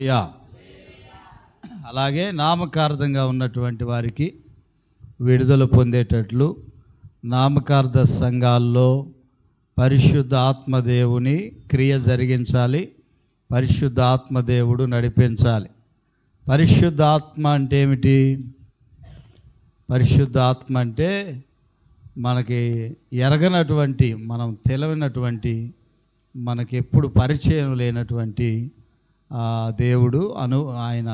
Yeah అలాగే నామకార్థంగా ఉన్నటువంటి వారికి విడుదల పొందేటట్లు నామకార్థ సంఘాల్లో పరిశుద్ధ ఆత్మదేవుని క్రియ జరిగించాలి. పరిశుద్ధ ఆత్మదేవుడు నడిపించాలి. పరిశుద్ధ ఆత్మ అంటే ఏమిటి? పరిశుద్ధ ఆత్మ అంటే మనకి ఎరగనటువంటి, మనం తెలియనటువంటి, మనకి ఎప్పుడు పరిచయం లేనటువంటి దేవుడు ఆయన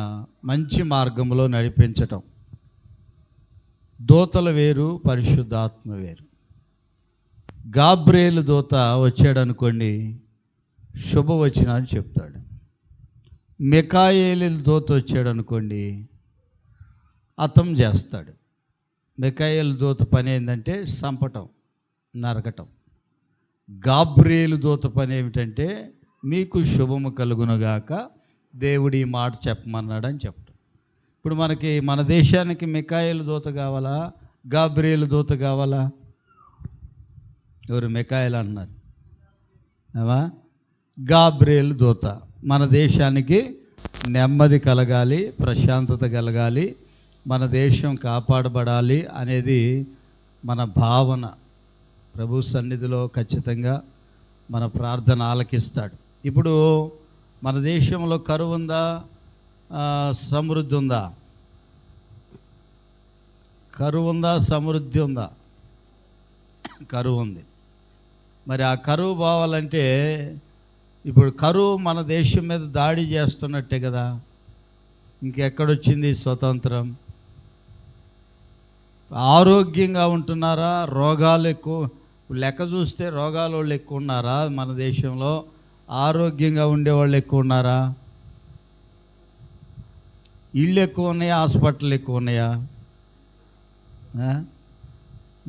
మంచి మార్గంలో నడిపించటం. దూతలు వేరు, పరిశుద్ధాత్మ వేరు. గాబ్రియేలు దూత వచ్చాడు అనుకోండి, శుభవచనాన్ని చెప్తాడు. మిఖాయేలు దూత వచ్చాడు అనుకోండి, అతం చేస్తాడు. మిఖాయేలు దూత పని ఏంటంటే చంపటం, నరకటం. గాబ్రియేలు దూత పని ఏమిటంటే మీకు శుభము కలుగునుగాక, దేవుడి మాట చెప్పమన్నాడని చెప్పటం. ఇప్పుడు మనకి మన దేశానికి మిఖాయేలు దూత కావాలా, గాబ్రియేలు దూత కావాలా? ఎవరు మిఖాయేలు అన్నారు? గాబ్రియేలు దూత. మన దేశానికి నెమ్మది కలగాలి, ప్రశాంతత కలగాలి, మన దేశం కాపాడబడాలి అనేది మన భావన. ప్రభు సన్నిధిలో ఖచ్చితంగా మన ప్రార్థన ఆలకిస్తాడు. ఇప్పుడు మన దేశంలో కరువు ఉందా, సమృద్ధి ఉందా? కరువు ఉందా, సమృద్ధి ఉందా? కరువు ఉంది. మరి ఆ కరువు పోవాలంటే ఇప్పుడు కరువు మన దేశం మీద దాడి చేస్తున్నట్టే కదా. ఇంకెక్కడొచ్చింది స్వతంత్రం? ఆరోగ్యంగా ఉంటున్నారా? రోగాలు ఎక్కువ, లెక్క చూస్తే రోగాల వాళ్ళు ఎక్కువ ఉన్నారా మన దేశంలో? ఆరోగ్యంగా ఉండేవాళ్ళు ఎక్కువ ఉన్నారా? ఇళ్ళు ఎక్కువ ఉన్నాయా, హాస్పిటల్ ఎక్కువ ఉన్నాయా?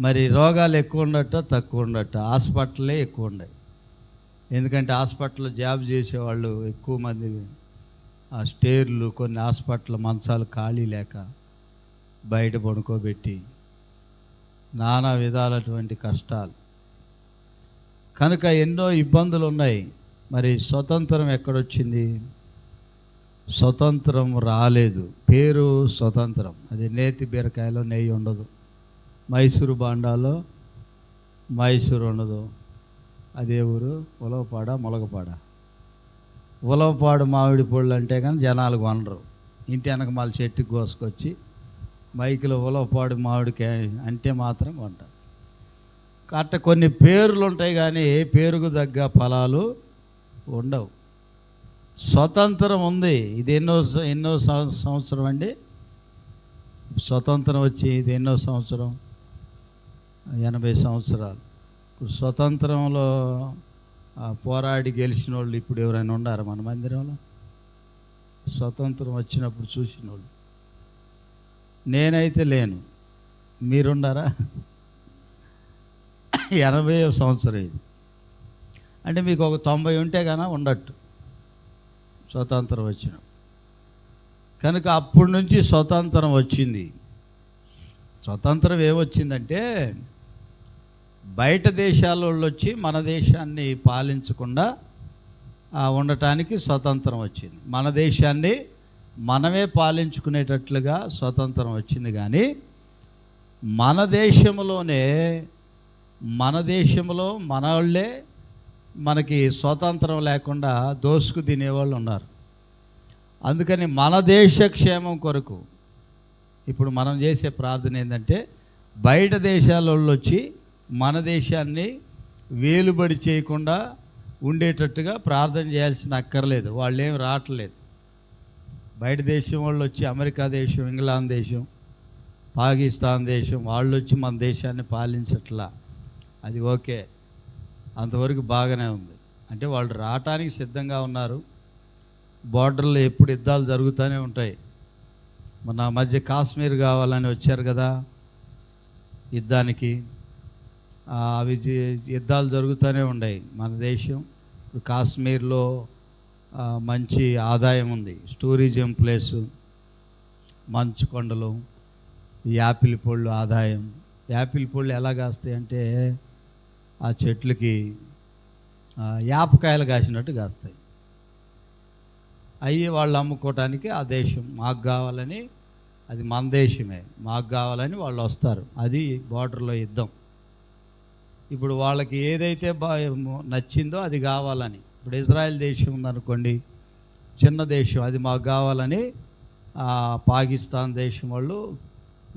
మరి రోగాలు ఎక్కువ ఉండట, తక్కువ ఉండట? హాస్పిటల్లే ఎక్కువ ఉన్నాయి. ఎందుకంటే హాస్పిటల్లో జాబ్ చేసేవాళ్ళు ఎక్కువ మంది, ఆ స్టేర్లు, కొన్ని హాస్పిటల్ మంచాలు ఖాళీ లేక బయట పడుకోబెట్టి నానా విధాలటువంటి కష్టాలు కనుక ఎన్నో ఇబ్బందులు ఉన్నాయి. మరి స్వతంత్రం ఎక్కడొచ్చింది? స్వతంత్రం రాలేదు. పేరు స్వతంత్రం, అది నేతి బీరకాయలో నెయ్యి ఉండదు, మైసూరు బాండాలో మైసూరు ఉండదు. అదే ఊరు ఉలవపాడ, మొలగపాడ. ఉలవపాడు మామిడి పళ్ళు అంటే కానీ జనాలు కొనరు. ఇంటి వెనక మళ్ళీ చెట్టుకి కోసుకొచ్చి మైకులో ఉలవపాడు మామిడికాయ అంటే మాత్రం కొంటారు. అట్ట కొన్ని పేర్లు ఉంటాయి కానీ పేరుకు తగ్గ ఫలాలు ఉండవు. స్వతంత్రం ఉంది. ఇది ఎన్నో సంవత్సరం అండి స్వతంత్రం వచ్చి? ఇది ఎన్నో సంవత్సరం? 80 సంవత్సరాలు. స్వతంత్రంలో పోరాడి గెలిచిన వాళ్ళు ఇప్పుడు ఎవరైనా ఉన్నారా మన మందిరంలో? స్వతంత్రం వచ్చినప్పుడు చూసిన వాళ్ళు నేనైతే లేను. మీరున్నారా? 80వ సంవత్సరం ఇది. అంటే మీకు ఒక 90 ఉంటే కన్నా ఉండట్టు స్వతంత్రం వచ్చిన. కనుక అప్పటి నుంచి స్వతంత్రం వచ్చింది. స్వతంత్రం ఏమొచ్చిందంటే బయట దేశాల వాళ్ళు వచ్చి మన దేశాన్ని పాలించకుండా ఉండటానికి స్వతంత్రం వచ్చింది. మన దేశాన్ని మనమే పాలించుకునేటట్లుగా స్వతంత్రం వచ్చింది. కానీ మన దేశంలో మన వాళ్ళే మనకి స్వతంత్రం లేకుండా దోసుకు తినేవాళ్ళు ఉన్నారు. అందుకని మన దేశ క్షేమం కొరకు ఇప్పుడు మనం చేసే ప్రార్థన ఏంటంటే బయట దేశాల వాళ్ళు వచ్చి మన దేశాన్ని వేలుబడి చేయకుండా ఉండేటట్టుగా ప్రార్థన చేయాల్సిన అక్కర్లేదు. వాళ్ళు ఏం రావట్లేదు. బయట దేశం వాళ్ళు వచ్చి, అమెరికా దేశం, ఇంగ్లాండ్ దేశం, పాకిస్తాన్ దేశం వాళ్ళు వచ్చి మన దేశాన్ని పాలించట్లా. అది ఓకే, అంతవరకు బాగానే ఉంది. అంటే వాళ్ళు రావటానికి సిద్ధంగా ఉన్నారు. బార్డర్లో ఎప్పుడు యుద్ధాలు జరుగుతూనే ఉంటాయి. మన మధ్య కాశ్మీర్ కావాలని వచ్చారు కదా యుద్ధానికి. అవి యుద్ధాలు జరుగుతూనే ఉన్నాయి. మన దేశం కాశ్మీర్లో మంచి ఆదాయం ఉంది. టూరిజం ప్లేసు, మంచు కొండలు, యాపిల్ పళ్ళు ఆదాయం. యాపిల్ పళ్ళు ఎలా కాస్తాయి అంటే ఆ చెట్లకి యాపకాయలు కాసినట్టు కాస్తాయి. అవి వాళ్ళు అమ్ముకోవటానికి ఆ దేశం మాకు కావాలని, అది మన దేశమే, మాకు కావాలని వాళ్ళు వస్తారు. అది బార్డర్లో యుద్ధం. ఇప్పుడు వాళ్ళకి ఏదైతే నచ్చిందో అది కావాలని, ఇప్పుడు ఇజ్రాయెల్ దేశం ఉందనుకోండి, చిన్న దేశం, అది మాకు కావాలని పాకిస్తాన్ దేశం వాళ్ళు,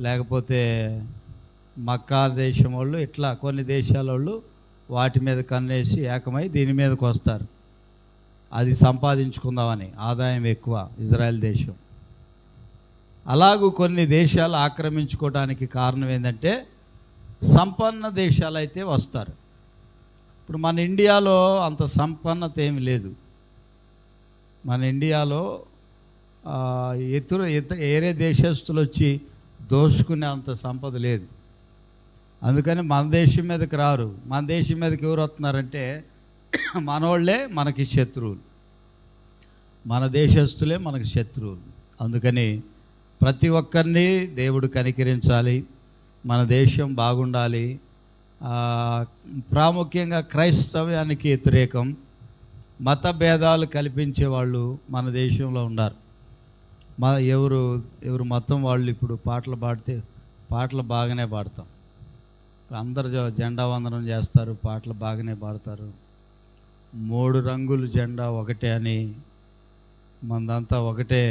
లేకపోతే మక్కా దేశం వాళ్ళు, ఇట్లా కొన్ని దేశాల వాళ్ళు వాటి మీద కన్నేసి ఏకమై దీని మీదకి వస్తారు. అది సంపాదించుకుందామని, ఆదాయం ఎక్కువ ఇజ్రాయెల్ దేశం. అలాగూ కొన్ని దేశాలు ఆక్రమించుకోవడానికి కారణం ఏంటంటే సంపన్న దేశాలు అయితే వస్తారు. ఇప్పుడు మన ఇండియాలో అంత సంపన్నత ఏమి లేదు. మన ఇండియాలో వేరే దేశస్తులు వచ్చి దోసుకునే అంత సంపద లేదు. అందుకని మన దేశం మీదకి రారు. మన దేశం మీదకి ఎవరు వస్తున్నారంటే మనోళ్ళే మనకి శత్రువులు, మన దేశస్తులే మనకి శత్రువులు. అందుకని ప్రతి ఒక్కరిని దేవుడు కనికరించాలి, మన దేశం బాగుండాలి. ప్రాముఖ్యంగా క్రైస్తవ్యానికి వ్యతిరేకం, మత భేదాలు కల్పించే వాళ్ళు మన దేశంలో ఉన్నారు. ఎవరు మతం వాళ్ళు ఇప్పుడు పాటలు పాడితే పాటలు బాగానే పాడతాం, అందరు జెండా వందనం చేస్తారు, పాటలు బాగానే పాడతారు. 3 రంగులు జెండా ఒకటే అని, మనదంతా ఒకటే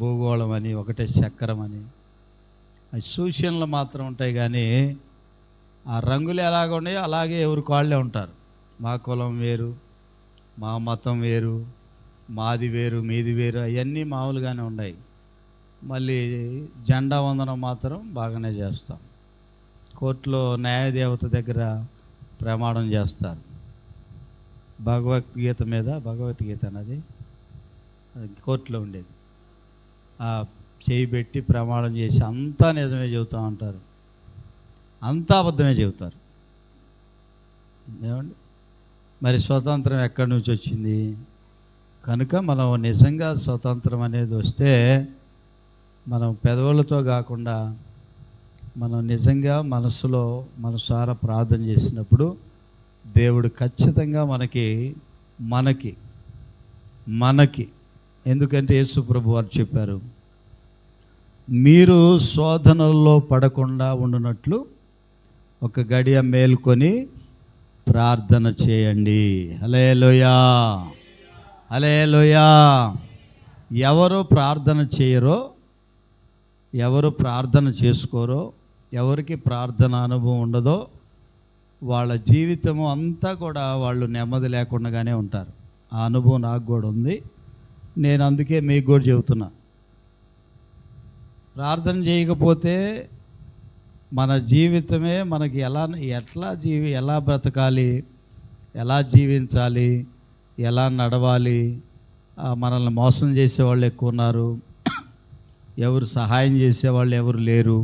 భూగోళం అని, ఒకటే చక్రం అని, అవి సూచనలు మాత్రం ఉంటాయి. కానీ ఆ రంగులు ఎలాగ ఉన్నాయో అలాగే ఎవరికి వాళ్ళే ఉంటారు. మా కులం వేరు, మా మతం వేరు, మాది వేరు, మీది వేరు, అవన్నీ మామూలుగానే ఉన్నాయి. మళ్ళీ జెండా వందనం మాత్రం బాగానే చేస్తాం. కోర్టులో న్యాయదేవత దగ్గర ప్రమాణం చేస్తారు. భగవద్గీత అన్నది కోర్టులో ఉండేది. చేయి పెట్టి ప్రమాణం చేసి అంతా నిజమే చెబుతూ ఉంటారు, అంతా అబద్ధమే చెబుతారు. ఏమండి, మరి స్వతంత్రం ఎక్కడి నుంచి వచ్చింది? కనుక మనం నిజంగా స్వతంత్రం అనేది వస్తే మనం పెదవులతో కాకుండా మనం నిజంగా మనసారా ప్రార్థన చేసినప్పుడు దేవుడు ఖచ్చితంగా మనకి ఎందుకంటే యేసు ప్రభు వారు చెప్పారు, మీరు శోధనల్లో పడకుండా ఉండునట్లు ఒక గడియ మేల్కొని ప్రార్థన చేయండి. హల్లెలూయా, హల్లెలూయా. ఎవరు ప్రార్థన చేయరో, ఎవరు ప్రార్థన చేసుకోరో, ఎవరికి ప్రార్థన అనుభవం ఉండదో వాళ్ళ జీవితము అంతా కూడా వాళ్ళు నెమ్మది లేకుండానే ఉంటారు. ఆ అనుభవం నాకు కూడా ఉంది. నేను అందుకే మీకు కూడా చెబుతున్నా, ప్రార్థన చేయకపోతే మన జీవితమే మనకి ఎలా బ్రతకాలి, ఎలా జీవించాలి, ఎలా నడవాలి, మనల్ని మోసం చేసేవాళ్ళు ఎక్కువ ఉన్నారు, ఎవరు సహాయం చేసేవాళ్ళు ఎవరు లేరు,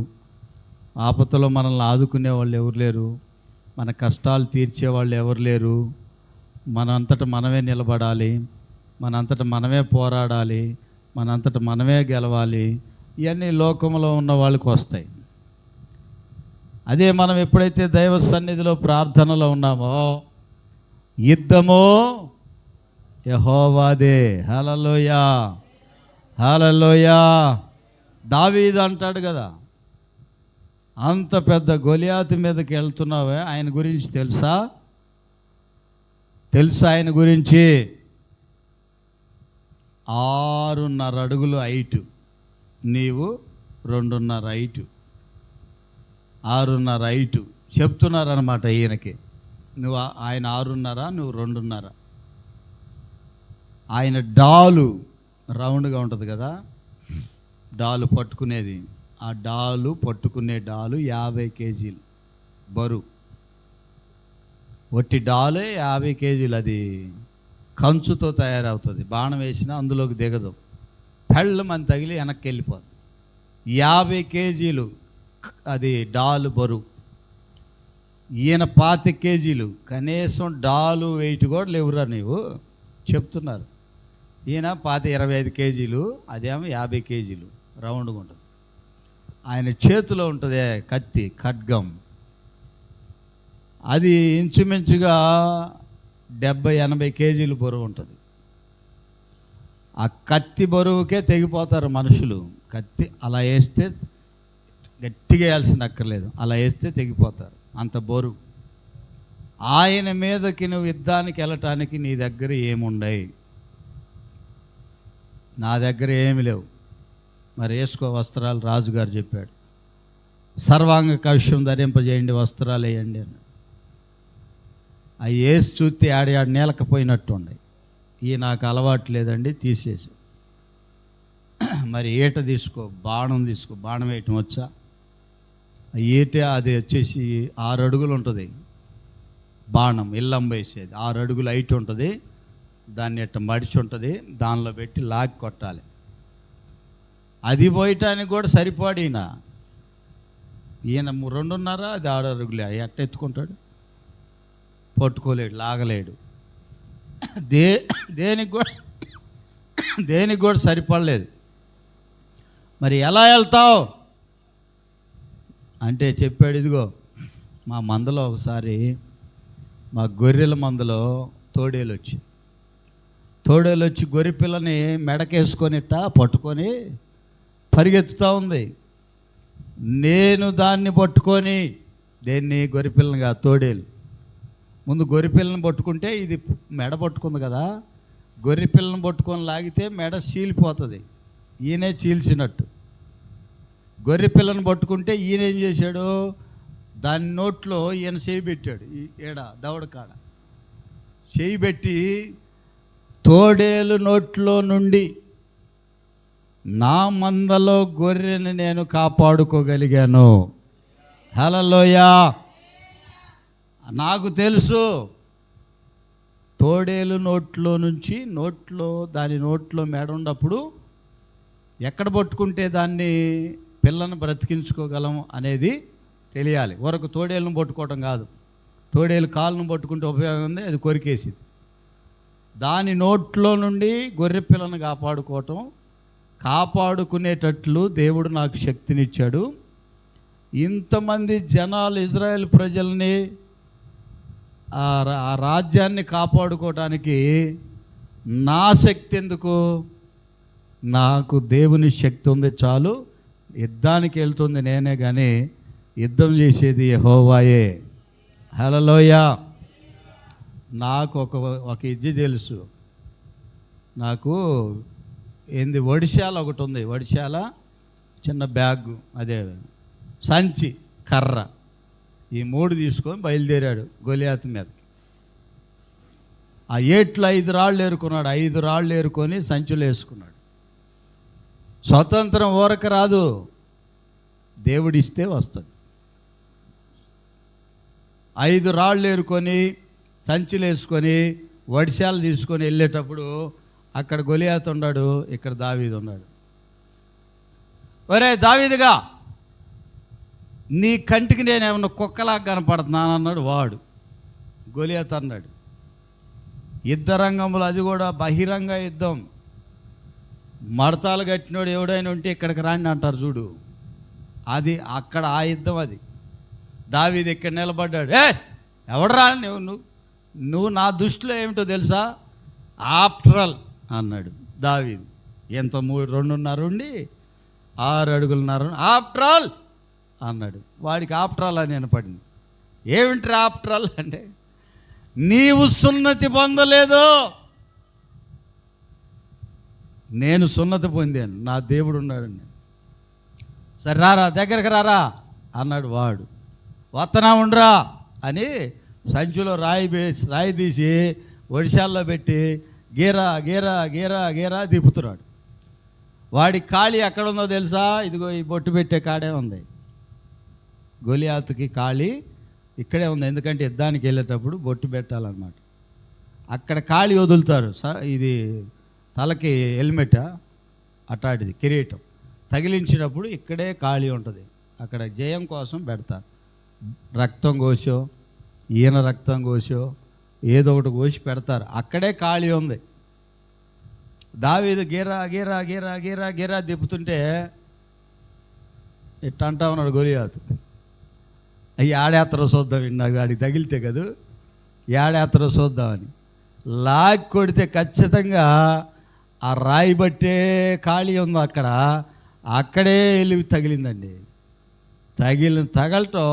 ఆపదలో మనల్ని ఆదుకునే వాళ్ళు ఎవరు లేరు, మన కష్టాలు తీర్చేవాళ్ళు ఎవరు లేరు. మనంతట మనమే నిలబడాలి, మనంతట మనమే పోరాడాలి, మనంతట మనమే గెలవాలి. ఇవన్నీ లోకంలో ఉన్న వాళ్ళకి వస్తాయి. అదే మనం ఎప్పుడైతే దైవ సన్నిధిలో ప్రార్థనలో ఉన్నామో, యుద్ధమో యెహోవాదే. హల్లెలూయా, హల్లెలూయా. దావీదు అంటాడు కదా, అంత పెద్ద గొలియాతు మీదకి వెళ్తున్నావే, ఆయన గురించి తెలుసా? ఆయన గురించి 6.5 అడుగులు హైటు, నీవు 2.5 హైటు, 6.5 హైటు చెప్తున్నారనమాట ఈయనకి. ఆయన 6.5, నువ్వు 2.5. ఆయన డాలు రౌండ్గా ఉంటుంది కదా, డాలు పట్టుకునేది, ఆ పట్టుకునే డాలు 50 కేజీలు బరువు. ఒట్టి డాలే 50 కేజీలు. అది కంచుతో తయారవుతుంది, బాణం వేసినా అందులోకి దిగదు, పెళ్ళమని తగిలి వెనక్కి వెళ్ళిపోతుంది. 50 కేజీలు అది డాలు బరువు. ఈయన 25 కేజీలు. కనీసం డాలు వెయిట్ కూడా లేవురా నీవు చెప్తున్నారు. ఈయన 25 కేజీలు, అదేమో 50 కేజీలు, రౌండ్గా ఉంటుంది. ఆయన చేతిలో ఉంటుంది కత్తి, ఖడ్గం. అది ఇంచుమించుగా 70-80 కేజీలు బరువు ఉంటుంది. ఆ కత్తి బరువుకే తెగిపోతారు మనుషులు. కత్తి అలా వేస్తే గట్టిగా వేయాల్సిన అక్కర్లేదు, అలా వేస్తే తెగిపోతారు, అంత బరువు. ఆయన మీదకి నువ్వు యుద్ధానికి వెళ్ళటానికి నీ దగ్గర ఏముండయి, నా దగ్గర ఏమి లేవు. మరి వేసుకో వస్త్రాలు, రాజుగారు చెప్పాడు, సర్వాంగ కవచం ధరింపజేయండి, వస్త్రాలు వేయండి అని. అవి వేసి చూస్తే ఆడ నేలకపోయినట్టు ఉన్నాయి. ఈ నాకు అలవాటు లేదండి, తీసేసి. మరి ఈట తీసుకో, బాణం తీసుకో, బాణం వేయటం వచ్చా? ఈట అది వచ్చేసి 6 అడుగులు ఉంటుంది బాణం, ఇల్లం వేసేది 6 అడుగులు హైట్ ఉంటుంది. దాన్ని ఇట్ట మడిచి ఉంటుంది, దానిలో పెట్టి లాగి కొట్టాలి. అది పోయటానికి కూడా సరిపడి ఈయన 2.5, అది 6 అడుగులే. ఎట్ట ఎత్తుకుంటాడు? పట్టుకోలేడు, లాగలేడు. దేనికి కూడా సరిపడలేదు. మరి ఎలా వెళ్తావు అంటే చెప్పాడు, ఇదిగో మా మందలో ఒకసారి, మా గొర్రెల మందలో తోడేలు వచ్చి గొర్రె పిల్లని మెడకేసుకొని పట్టుకొని పరిగెత్తుతూ ఉంది. నేను దాన్ని పట్టుకొని, దేన్ని? గొర్రె పిల్లని కాదు, తోడేలు. ముందు గొర్రె పిల్లని పట్టుకుంటే ఇది మెడ పట్టుకుంది కదా, గొర్రె పిల్లని పట్టుకొని లాగితే మెడ చీలిపోతుంది, ఈయనే చీల్చినట్టు. గొర్రె పిల్లని పట్టుకుంటే ఈయన ఏం చేశాడు? దాని నోట్లో ఈయన చేయి పెట్టాడు, దవడ కాడ చేయి పెట్టి, తోడేలు నోట్లో నుండి నా మందలో గొర్రెని నేను కాపాడుకోగలిగాను. హల్లెలూయా. నాకు తెలుసు, తోడేలు నోట్లో నుంచి, దాని నోట్లో మెడ ఉన్నప్పుడు ఎక్కడ పట్టుకుంటే దాన్ని పిల్లను బ్రతికించుకోగలం అనేది తెలియాలి. వరకు తోడేళ్ళను పట్టుకోవటం కాదు, తోడేలు కాళ్ళను పట్టుకుంటే ఉపయోగం ఉంది, అది కొరికేసింది. దాని నోట్లో నుండి గొర్రె పిల్లను కాపాడుకునేటట్లు దేవుడు నాకు శక్తినిచ్చాడు. ఇంతమంది జనాలు, ఇజ్రాయెల్ ప్రజల్ని, ఆ రాజ్యాన్ని కాపాడుకోవడానికి నా శక్తి ఎందుకు? నాకు దేవుని శక్తి ఉంది చాలు. యుద్ధానికి వెళ్తుంది నేనే కానీ యుద్ధం చేసేది యెహోవాయే. హల్లెలూయా. నాకు ఒక ఇది తెలుసు. నాకు ఒడిశాల ఒకటి ఉంది, ఒడిశాల చిన్న బ్యాగ్, అదే సంచి, కర్ర, ఈ 3 తీసుకొని బయలుదేరాడు గొలియాతు మీద. ఆ ఏట్లో 5 రాళ్ళు ఏరుకున్నాడు, 5 రాళ్ళు ఏరుకొని సంచులు వేసుకున్నాడు. స్వతంత్రం ఊరక రాదు, దేవుడిస్తే వస్తుంది. 5 రాళ్ళు ఏరుకొని సంచులు వేసుకొని వడిశాలు తీసుకొని వెళ్ళేటప్పుడు అక్కడ గొలియాతు ఉన్నాడు, ఇక్కడ దావీదు ఉన్నాడు. ఒరే దావీదుగా, నీ కంటికి నేనేమన్నా కుక్కలాగా కనపడుతున్నాను అన్నాడు వాడు. గొలియాతు అన్నాడు, యుద్ధ రంగంలో, అది కూడా బహిరంగ యుద్ధం, మడతాలు కట్టినోడు ఎవడైనా ఉంటే ఇక్కడికి రాండి అంటారు చూడు, అది అక్కడ ఆ యుద్ధం. అది దావీదు ఇక్కడ నిలబడ్డాడు. ఎవడరా నువ్వు నా దృష్టిలో ఏమిటో తెలుసా? ఆఫ్టర్ ఆల్ అన్నాడు దావీదు. ఎంత 2.5 ఉండి 6 అడుగులున్నారు, ఆఫ్టర్ ఆల్ అన్నాడు. వాడికి ఆఫ్టర్ ఆల్ అని వినపడింది. ఏమిటి ఆఫ్టర్ ఆల్ అంటే, నీవు సున్నతి పొందలేదు, నేను సున్నతి పొందాను, నా దేవుడు ఉన్నాడండి. సరే రారా, దగ్గరికి రారా అన్నాడు వాడు. వత్తనా ఉండరా అని సంచిలో రాయి తీసి ఒడిశాల్లో పెట్టి గీరా గీరా గీరా గీరా తిప్పుతున్నాడు. వాడి ఖాళీ ఎక్కడ ఉందో తెలుసా? ఇదిగో ఈ బొట్టు పెట్టే కాడే ఉంది. గొలియాతుకి ఖాళీ ఇక్కడే ఉంది, ఎందుకంటే యుద్ధానికి వెళ్ళేటప్పుడు బొట్టు పెట్టాలన్నమాట. అక్కడ ఖాళీ వదులుతారు. ఇది తలకి హెల్మెట్ అటాటిది, కిరీటం తగిలించినప్పుడు ఇక్కడే ఖాళీ ఉంటుంది. అక్కడ జయం కోసం పెడతారు. రక్తం కోసో, ఈయన రక్తం కోసో, ఏదో ఒకటి కోసి పెడతారు. అక్కడే ఖాళీ ఉంది. దావీదు గీరా గీరా గీరా గీరా గీరా తిప్పుతుంటే ఇట్ట అంటా ఉన్నాడు గొలియాతు. అయ్యి ఆడేత్తరో చూద్దాం, నాకు వాడికి తగిలితే కదా, ఏడేత్తరో చూద్దామని లాగి కొడితే ఖచ్చితంగా ఆ రాయి బట్టే ఖాళీ ఉంది అక్కడ, అక్కడే వెళ్ళి తగిలిందండి. తగలటం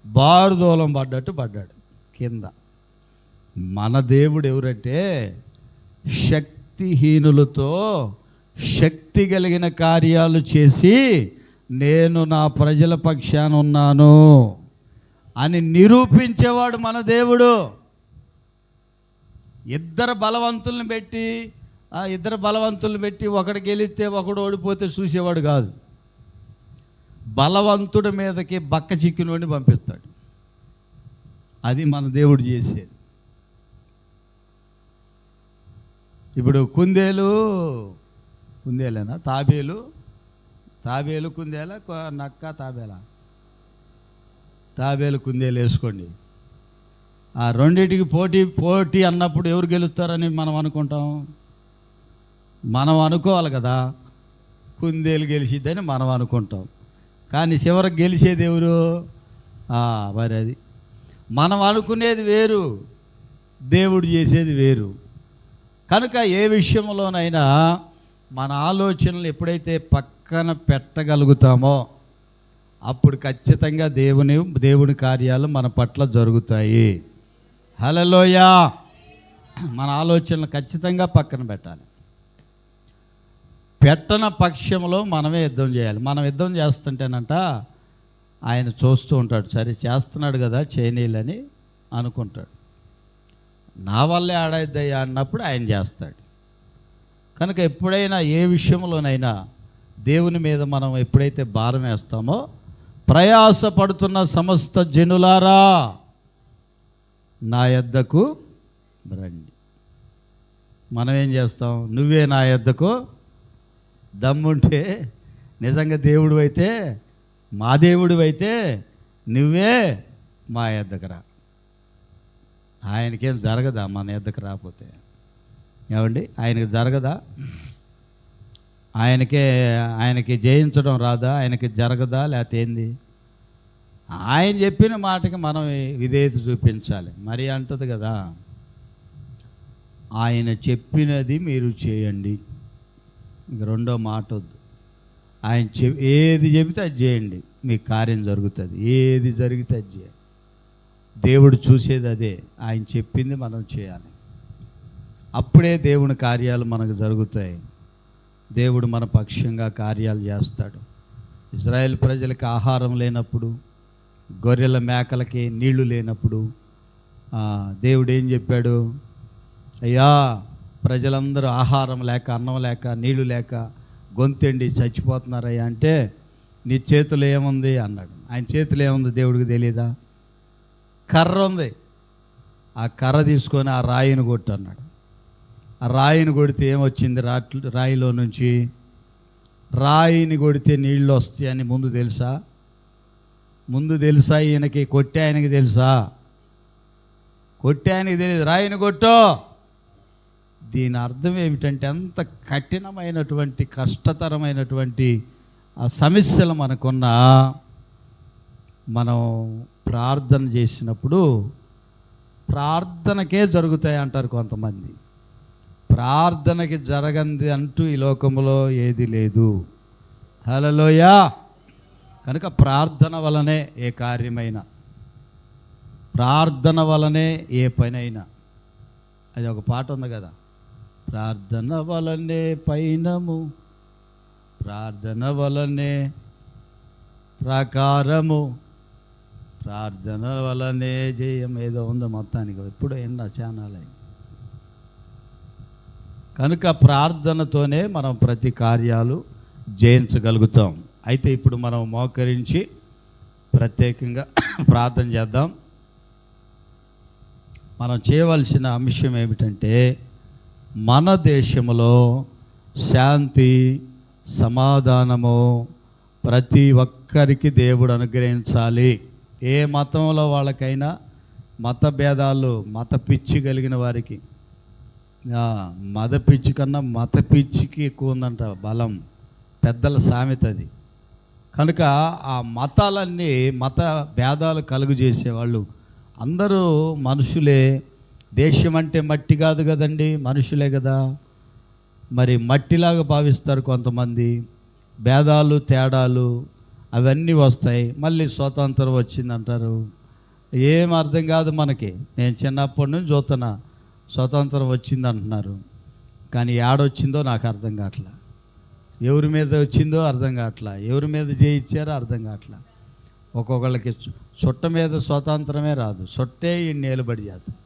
బారుదూలం పడ్డాడు కింద. మన దేవుడు ఎవరంటే శక్తిహీనులతో శక్తి కలిగిన కార్యాలు చేసి నేను నా ప్రజల పక్షాన ఉన్నాను అని నిరూపించేవాడు మన దేవుడు. ఇద్దరు బలవంతుల్ని పెట్టి ఒకడు గెలిస్తే ఒకడు ఓడిపోతే చూసేవాడు కాదు. బలవంతుడి మీదకి బక్క చిక్కినోడిని పంపిస్తాడు. అది మన దేవుడు చేసేది. ఇప్పుడు కుందేలేనా తాబేలు కుందేలా నక్క తాబేలు కుందేలు వేసుకోండి. ఆ రెండింటికి పోటీ అన్నప్పుడు ఎవరు గెలుస్తారని మనం అనుకుంటాం? మనం అనుకోవాలి కదా, కుందేలు గెలిచిద్దని మనం అనుకుంటాం. కానీ చివరికి గెలిచేది ఎవరు? మరి అది మనం అనుకునేది వేరు, దేవుడు చేసేది వేరు. కనుక ఏ విషయంలోనైనా మన ఆలోచనలు ఎప్పుడైతే పక్కన పెట్టగలుగుతామో అప్పుడు ఖచ్చితంగా దేవుని కార్యాలు మన పట్ల జరుగుతాయి. హల్లెలూయా. మన ఆలోచనలు ఖచ్చితంగా పక్కన పెట్టాలి. పెట్టన పక్షంలో మనమే యుద్ధం చేయాలి. మనం యుద్ధం చేస్తుంటేనంట ఆయన చూస్తూ ఉంటాడు, సరే చేస్తున్నాడు కదా చేయనీళ్ళని అనుకుంటాడు. నా వల్లే ఆడైద్దయ్యా అన్నప్పుడు ఆయన చేస్తాడు. కనుక ఎప్పుడైనా ఏ విషయంలోనైనా దేవుని మీద మనం ఎప్పుడైతే భారం వేస్తామో, ప్రయాసపడుతున్న సమస్త జనులారా నా యొద్దకు రండి. మనం ఏం చేస్తాం? నువ్వే నా యొద్దకు, దమ్ముంటే నిజంగా దేవుడు అయితే, మా దేవుడు అయితే నువ్వే మా యొద్దకు రా. ఆయనకేం జరగదా మన యొద్దకు రాకపోతే? ఏమండి, ఆయనకి జరగదా? ఆయనకి జయించడం రాదా? ఆయనకి జరగదా? లేకపోతే ఏంది? ఆయన చెప్పిన మాటకి మనం విధేయత చూపించాలి. మరి అంటది కదా, ఆయన చెప్పినది మీరు చేయండి. ఇంక రెండో మాట వద్దు. ఆయన ఏది చెబితే అది చేయండి, మీకు కార్యం జరుగుతుంది. ఏది జరిగితే అది చేయండి. దేవుడు చూసేది అదే. ఆయన చెప్పింది మనం చేయాలి. అప్పుడే దేవుని కార్యాలు మనకు జరుగుతాయి. దేవుడు మన పక్షంగా కార్యాలు చేస్తాడు. ఇజ్రాయేల్ ప్రజలకి ఆహారం లేనప్పుడు, గొర్రెల మేకలకి నీళ్లు లేనప్పుడు దేవుడు ఏం చెప్పాడు? అయ్యా, ప్రజలందరూ ఆహారం లేక, అన్నం లేక, నీళ్లు లేక గొంతెండి చచ్చిపోతున్నారయ్యా అంటే, నీ చేతిలో ఏముంది అన్నాడు. ఆయన చేతిలో ఏముంది దేవుడికి తెలియదా? కర్ర ఉంది. ఆ కర్ర తీసుకొని ఆ రాయిని కొట్టు అన్నాడు. ఆ రాయిని కొడితే ఏమొచ్చింది? రాయిలో నుంచి రాయిని కొడితే నీళ్ళు వస్తాయని ముందు తెలుసా ఈయనకి? కొట్టే ఆయనకి తెలుసా? కొట్టే ఆయనకి తెలియదు. రాయిని కొట్టో. దీని అర్థం ఏమిటంటే, అంత కఠినమైనటువంటి కష్టతరమైనటువంటి ఆ సమస్యలు మనకున్నా మనం ప్రార్థన చేసినప్పుడు ప్రార్థనకే జరుగుతాయి అంటారు కొంతమంది. ప్రార్థనకి జరగంది అంటూ ఈ లోకంలో ఏది లేదు. హల్లెలూయా. కనుక ప్రార్థన వలనే ఏ కార్యమైనా, ప్రార్థన వలనే ఏ పనైనా. అది ఒక పాట ఉంది కదా, ప్రార్థన వలనే పైనము, ప్రార్థన వలనే ప్రాకారము, ప్రార్థన వలనే జయం, ఏదో ఉందో మొత్తానికి. ఎప్పుడో ఎన్నో ఛానల్. కనుక ప్రార్థనతోనే మనం ప్రతి కార్యాలు జయించగలుగుతాం. అయితే ఇప్పుడు మనం మోకరించి ప్రత్యేకంగా ప్రార్థన చేద్దాం. మనం చేయవలసిన అంశం ఏమిటంటే, మన దేశంలో శాంతి సమాధానము ప్రతి ఒక్కరికి దేవుడు అనుగ్రహించాలి. ఏ మతంలో వాళ్ళకైనా మత భేదాలు, మత పిచ్చి కలిగిన వారికి, మత పిచ్చి కన్నా మత పిచ్చికి ఎక్కువ ఉందంట బలం. పెద్దల సామెత అది. కనుక ఆ మతాలన్నీ, మత భేదాలు కలుగు చేసేవాళ్ళు అందరూ మనుషులే. దేశం అంటే మట్టి కాదు కదండి, మనుషులే కదా. మరి మట్టిలాగా భావిస్తారు కొంతమంది. భేదాలు తేడాలు అవన్నీ వస్తాయి. మళ్ళీ స్వతంత్రం వచ్చిందంటారు. ఏం అర్థం కాదు మనకి. నేను చిన్నప్పటి నుంచి చూస్తున్నా, స్వతంత్రం వచ్చిందంటున్నారు, కానీ ఏడొచ్చిందో నాకు అర్థం కావట్లా. ఎవరి మీద వచ్చిందో అర్థం కావట్లా, ఎవరి మీద జయించారో అర్థం కావట్లా. ఒక్కొక్కళ్ళకి చుట్ట మీద స్వతంత్రమే రాదు, చుట్టే ఈ ఏలుబడి చేస్తుంది.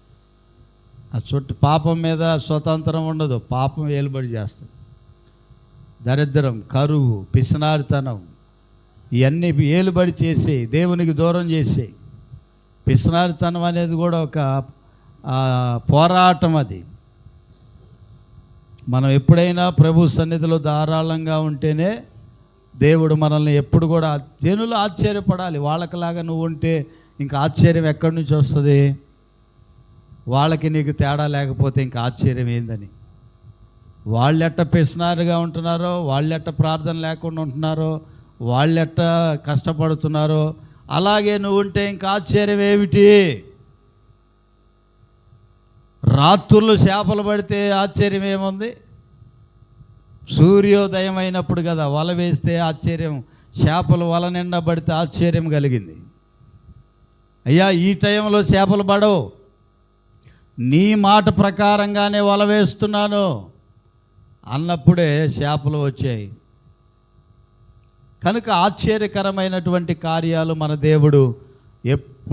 ఆ చుట్టు పాపం మీద స్వతంత్రం ఉండదు, పాపం ఏలుబడి చేస్తుంది. దరిద్రం, కరువు, పిసినారితనం ఇవన్నీ ఏలుబడి చేసి దేవునికి దూరం చేసి. పిసినారితనం అనేది కూడా ఒక పోరాటం. అది మనం ఎప్పుడైనా ప్రభు సన్నిధిలో ధారాళంగా ఉంటేనే దేవుడు మనల్ని ఎప్పుడు కూడా, జనులు ఆశ్చర్యపడాలి. వాళ్ళకిలాగా నువ్వు ఉంటే ఇంకా ఆశ్చర్యం ఎక్కడి నుంచి వస్తుంది? వాళ్ళకి నీకు తేడా లేకపోతే ఇంకా ఆశ్చర్యం ఏందని. వాళ్ళెట్ట పిసినారుగా ఉంటున్నారో, వాళ్ళెట్ట ప్రార్థన లేకుండా ఉంటున్నారో, వాళ్ళెట్ట కష్టపడుతున్నారో అలాగే నువ్వు ఉంటే ఇంకా ఆశ్చర్యం ఏమిటి? రాత్రులు చేపలు పడితే ఆశ్చర్యం ఏముంది? సూర్యోదయం అయినప్పుడు కదా వల వేస్తే ఆశ్చర్యం, చేపలు వల నిండా పడితే ఆశ్చర్యం కలిగింది. అయ్యా ఈ టైంలో చేపలు పడవు, నీ మాట ప్రకారంగానే వల వేస్తున్నాను అన్నప్పుడే చేపలు వచ్చాయి. కనుక ఆశ్చర్యకరమైనటువంటి కార్యాలు మన దేవుడు ఎప్పుడు